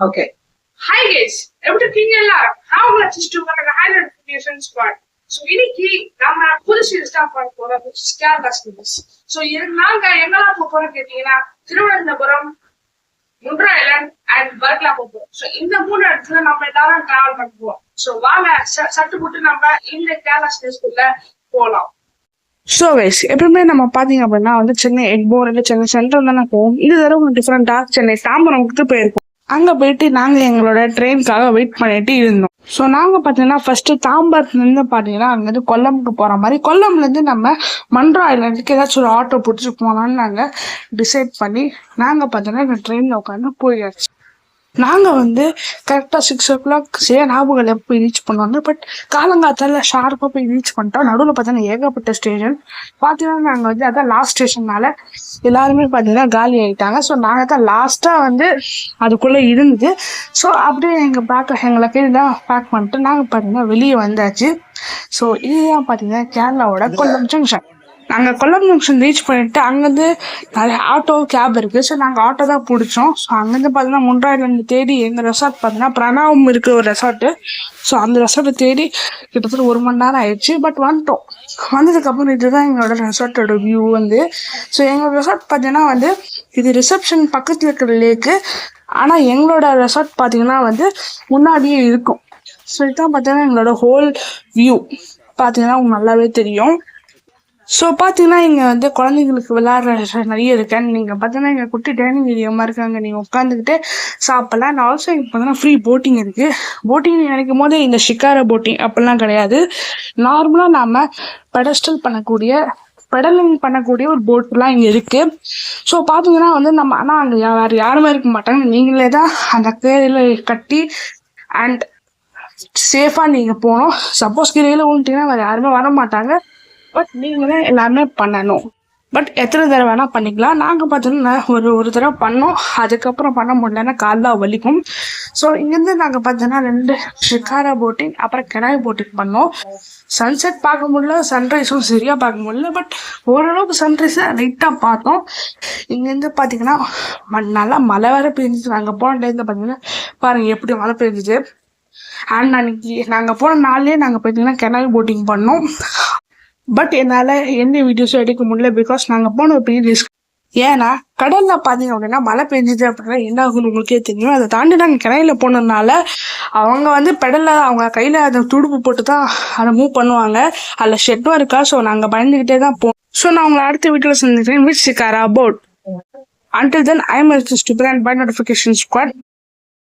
Okay. Hi guys, எப்படி இருக்கீங்க எல்லாரும்? நான் உங்களை சிஸ்டு உங்க ஹை நோட்டிஃபிகேஷன் ஸ்குவாட். ஸோ இன்னைக்கு நம்ம புது சீரிஸ் தான் பார்க்க போறோம், கேரளா சீரிஸ். ஸோ நாங்க எங்கெல்லாம் போக போறோம் கேட்டீங்கன்னா, திருவனந்தபுரம், முந்த்ரா ஐலாண்ட் அண்ட் வர்க்லா போறோம். ஸோ இந்த 3 இடத்துல நம்ம எல்லாரும் டிராவல் பண்ண போவோம். ஸோ வாங்க சட்டு போட்டு நம்ம இந்த கேரளா சீரிஸ்குள்ள போகலாம். ஸோ கைஸ், எப்பவுமே நம்ம பார்த்தீங்க அப்படின்னா வந்து சென்னை எக்மோர் இல்லை சென்னை சென்ட்ரல் தானே போவோம். இது தடவை டிஃப்ரெண்டாக சென்னை தாம்பரம்க்கு போயிருக்கோம். அங்கே போயிட்டு நாங்கள் எங்களோட ட்ரெயினுக்காக வெயிட் பண்ணிட்டு இருந்தோம். ஸோ நாங்கள் பார்த்தீங்கன்னா ஃபர்ஸ்ட் தாம்பரத்துலேருந்து பார்த்தீங்கன்னா அங்கேருந்து கொல்லமுக்கு போகிற மாதிரி, கொல்லம்லேருந்து நம்ம மந்த்ரா ஐலாண்டுக்கு ஏதாச்சும் ஒரு ஆட்டோ பிடிச்சி போகலான்னு நாங்கள் டிசைட் பண்ணி நாங்கள் பார்த்தீங்கன்னா எங்கள் ட்ரெயினில் உட்காந்து போயாச்சு. நாங்கள் வந்து கரெக்டாக 6 o'clock ஞாபகம் எப்போ ரீச் பண்ணுவாங்க. பட் காலங்காத்தால ஷார்ப்பாக போய் ரீச் பண்ணிட்டோம். நடுவில் பார்த்தீங்கன்னா ஏகப்பட்ட ஸ்டேஷன் பார்த்தீங்கன்னா நாங்கள் வந்து அதான் லாஸ்ட் ஸ்டேஷன்னால எல்லாருமே பார்த்தீங்கன்னா காலி ஆகிட்டாங்க. ஸோ நாங்கள் தான் லாஸ்ட்டாக வந்து அதுக்குள்ளே இருந்தது. ஸோ அப்படியே எங்களை கையெல்லாம் பேக் பண்ணிட்டு நாங்கள் பார்த்தீங்கன்னா வெளியே வந்தாச்சு. ஸோ இதுதான் பார்த்தீங்கன்னா கேரளாவோட கொல்லம் ஜங்ஷன். நாங்கள் கொல்லம் ஜங்ஷன் ரீச் பண்ணிட்டு அங்கேருந்து நிறைய ஆட்டோ கேப் இருக்குது. ஸோ நாங்கள் ஆட்டோ தான் பிடிச்சோம். ஸோ அங்கேருந்து பார்த்தீங்கன்னா முந்த்ரா ஐலாண்ட் தேடி எங்கள் ரெசார்ட் பார்த்தீங்கன்னா பிரணாவம் இருக்கிற ஒரு ரெசார்ட்டு. ஸோ அந்த ரெசார்ட்டை தேடி கிட்டத்தட்ட 1 மணி நேரம் ஆயிடுச்சு. பட் வந்துட்டோம். வந்ததுக்கப்புறம் இதுதான் எங்களோட ரெசார்ட்டோட வியூ வந்து. ஸோ எங்களோட ரெசார்ட் பார்த்தீங்கன்னா வந்து இது ரிசப்ஷன் பக்கத்தில் இருக்கிற லேக்கு. ஆனால் எங்களோட ரெசார்ட் பார்த்தீங்கன்னா வந்து முன்னாடியே இருக்கும். ஸோ இதுதான் பார்த்தீங்கன்னா எங்களோட ஹோல் வியூ பார்த்தீங்கன்னா உங்களுக்கு நல்லாவே தெரியும். ஸோ பார்த்தீங்கன்னா இங்கே வந்து குழந்தைங்களுக்கு விளையாடுற நிறைய இருக்கேன். நீங்கள் பார்த்தீங்கன்னா இங்கே குட்டி டைனிங் ஏரியாமா இருக்காங்க, நீங்கள் உட்காந்துக்கிட்டே சாப்பிட்லாம். அண்ட் ஆல்சோ இங்கே பார்த்தீங்கன்னா ஃப்ரீ போட்டிங் இருக்குது. போட்டிங் நினைக்கும் போது இந்த ஷிக்கார போட்டிங் அப்படிலாம் கிடையாது. நார்மலாக நாம் பெடலிங் பண்ணக்கூடிய ஒரு போட்டுலாம் இங்கே இருக்குது. ஸோ பார்த்தீங்கன்னா வந்து நம்ம ஆனால் அங்கே வேறு யாருமே இருக்க மாட்டாங்க. நீங்களே தான் அந்த கேரியில் கட்டி அண்ட் சேஃபாக நீங்கள் போகணும். சப்போஸ் கீரையில் விழுந்துட்டீங்கன்னா வேறு யாருமே வர மாட்டாங்க. பட் நீங்களே எல்லாருமே பண்ணணும். பட் எத்தனை தடவை வேணால் பண்ணிக்கலாம். நாங்கள் பார்த்தீங்கன்னா ஒரு தடவை பண்ணோம். அதுக்கப்புறம் பண்ண முடியலன்னா காலில் வலிக்கும். ஸோ இங்கேருந்து நாங்கள் பார்த்தீங்கன்னா 2 ஷிக்காரா போட்டிங் அப்புறம் கிடாய் போட்டிங் பண்ணோம். சன்செட் பார்க்க முடியல, சன்ரைஸும் சரியாக பார்க்க முடியல. பட் ஓரளவுக்கு சன்ரைஸை லைட்டாக பார்த்தோம். இங்கேருந்து பார்த்தீங்கன்னா நல்லா மழை வேறு பெஞ்சிச்சு. நாங்கள் போன டைமில் பார்த்தீங்கன்னா பாருங்கள் எப்படி மழை பெஞ்சிச்சு. அண்ட் அன்னைக்கு நாங்கள் போன நாள்லேயே நாங்கள் பார்த்தீங்கன்னா கிடாய் போட்டிங் பண்ணோம். பட் என்னால் எந்த வீடியோஸும் எடுக்க முடியல. பிகாஸ் நாங்கள் போன ஒரு பெரிய ரிஸ்க். ஏன்னா கடலில் பார்த்தீங்க அப்படின்னா மழை பெஞ்சிது அப்படின்னா என்ன ஆகுன்னு உங்களுக்கே தெரியும். அதை தாண்டி நாங்கள் கிணையில் போனதுனால அவங்க வந்து பெடலில் அவங்க கையில் அதை துடுப்பு போட்டு தான் அதை மூவ் பண்ணுவாங்க. அதில் ஷெட்டும் இருக்கா. ஸோ நாங்கள் பயந்துக்கிட்டே தான் போவோம். ஸோ நான் உங்களை அடுத்த வீடியோவில் சந்திக்கிறேன் with shikhara boat. Until then, I am Mr. Stupid and by notification squad.